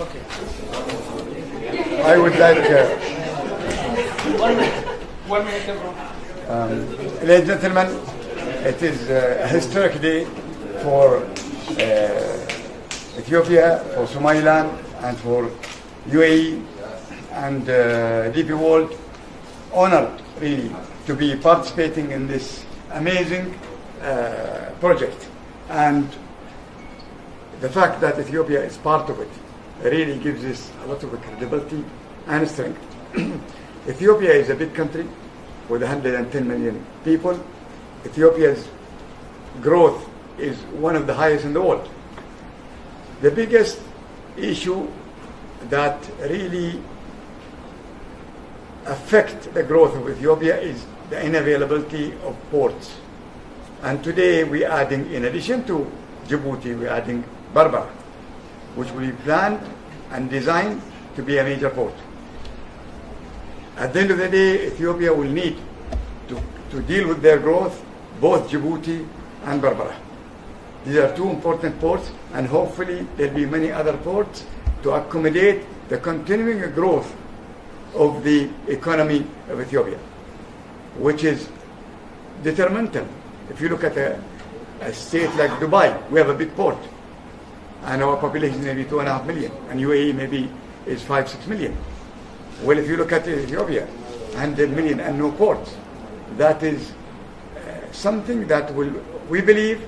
Okay. I would like, 1 minute. 1 minute, everyone. ladies and gentlemen, it is a historic day for Ethiopia, for Somaliland, and for UAE and DP World. Honored, really, to be participating in this amazing project. And the fact that Ethiopia is part of it really gives us a lot of credibility and strength. Ethiopia is a big country with 110 million people. Ethiopia's growth is one of the highest in the world. The biggest issue that really affect the growth of Ethiopia is the unavailability of ports. And today we're adding, in addition to Djibouti, we're adding Berbera, which will be planned and designed to be a major port. At the end of the day, Ethiopia will need to deal with their growth, both Djibouti and Berbera. These are two important ports, and hopefully there'll be many other ports to accommodate the continuing growth of the economy of Ethiopia, which is detrimental. If you look at a state like Dubai, we have a big port, and our population is maybe 2.5 million, and UAE maybe is 5-6 million. Well, if you look at Ethiopia, 100 million and no ports, that is something that will, we believe,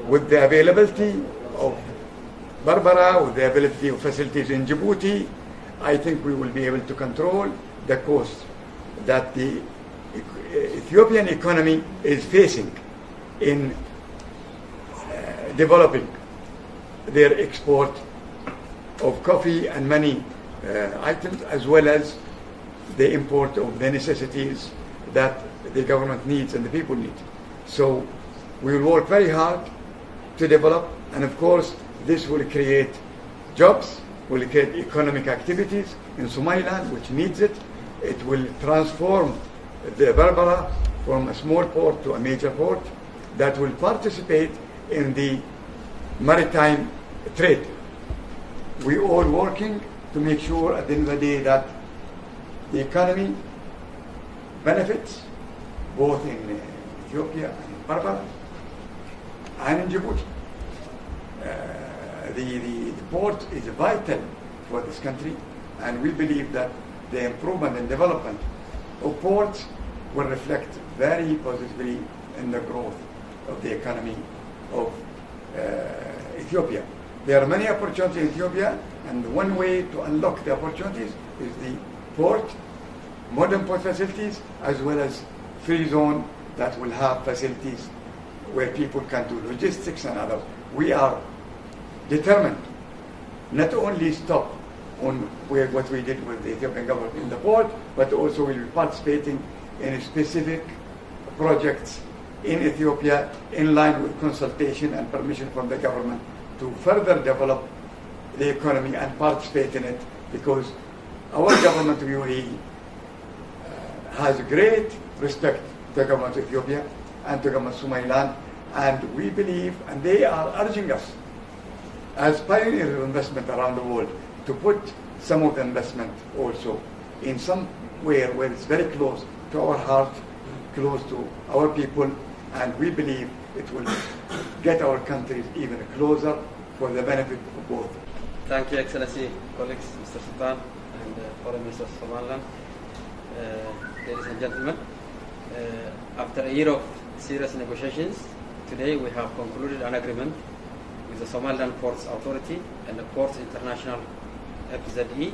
with the availability of Berbera, with the availability of facilities in Djibouti, I think we will be able to control the cost that the Ethiopian economy is facing in developing their export of coffee and many items, as well as the import of the necessities that the government needs and the people need. So we will work very hard to develop, and of course this will create jobs, will create economic activities in Somaliland, which needs it. It will transform the Berbera from a small port to a major port that will participate in the maritime trade. We all working to make sure at the end of the day that the economy benefits both in Ethiopia and Berbera and in Djibouti. The port is vital for this country, and we believe that the improvement and development of ports will reflect very positively in the growth of the economy of Ethiopia. There are many opportunities in Ethiopia, and one way to unlock the opportunities is the port, modern port facilities, as well as free zone that will have facilities where people can do logistics and others. We are determined not only stop on what we did with the Ethiopian government in the port, but also we'll be participating in specific projects in Ethiopia in line with consultation and permission from the government to further develop the economy and participate in it, because our government of UAE has great respect to the government of Ethiopia and to the government of Somaliland, and we believe, and they are urging us as pioneers of investment around the world to put some of the investment also in somewhere where it's very close to our heart, close to our people, and we believe it will get our countries even closer for the benefit of both. Thank you, Excellency, colleagues, Mr. Sultan and Foreign Minister of Somaliland. Ladies and gentlemen, after a year of serious negotiations, today we have concluded an agreement with the Somaliland Ports Authority and the Ports International FZE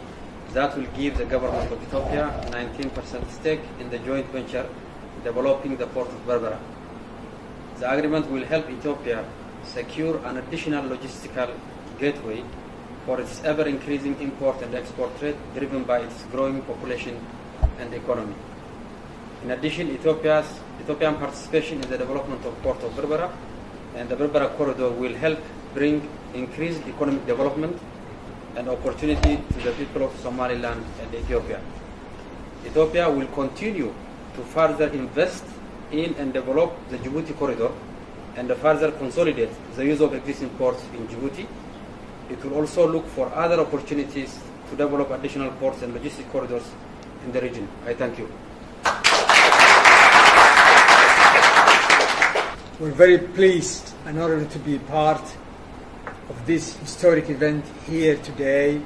that will give the government of Ethiopia 19% stake in the joint venture developing the port of Berbera. The agreement will help Ethiopia secure an additional logistical gateway for its ever-increasing import and export trade driven by its growing population and economy. In addition, Ethiopian participation in the development of Port of Berbera and the Berbera corridor will help bring increased economic development and opportunity to the people of Somaliland and Ethiopia. Ethiopia will continue to further invest in and develop the Djibouti corridor and further consolidate the use of existing ports in Djibouti it will also look for other opportunities to develop additional ports and logistic corridors in the region. I thank you. We're very pleased and honored to be part of this historic event here today,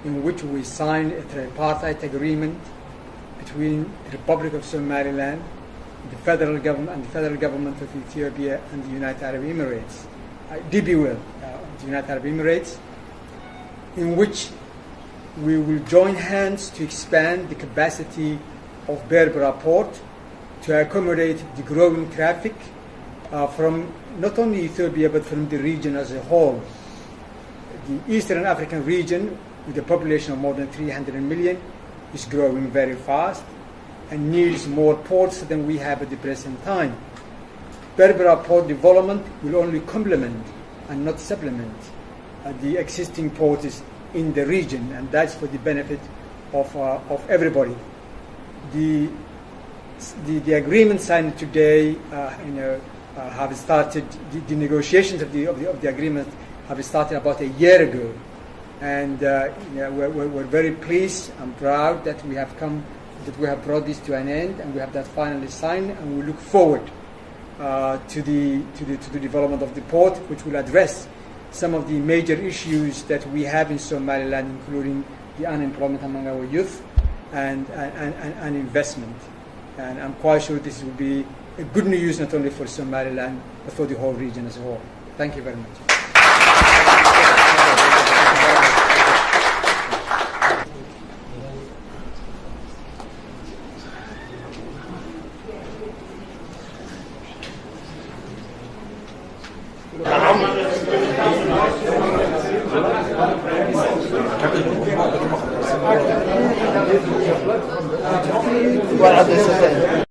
in which we signed a tripartite agreement between the Republic of Somaliland, the federal government of Ethiopia, and the United Arab Emirates, DP, the United Arab Emirates, in which we will join hands to expand the capacity of Berbera Port to accommodate the growing traffic from not only Ethiopia but from the region as a whole. The Eastern African region, with a population of more than 300 million, is growing very fast and needs more ports than we have at the present time. Berbera Port development will only complement and not supplement the existing ports in the region, and that's for the benefit of everybody. The agreement signed today, have started. The negotiations of the agreement have started about a year ago, and we're very pleased and proud that we have brought this to an end, and we have that finally signed, and we look forward to the development of the port, which will address some of the major issues that we have in Somaliland, including the unemployment among our youth and investment. And I'm quite sure this will be a good news not only for Somaliland but for the whole region as a whole. Thank you very much. What are they saying?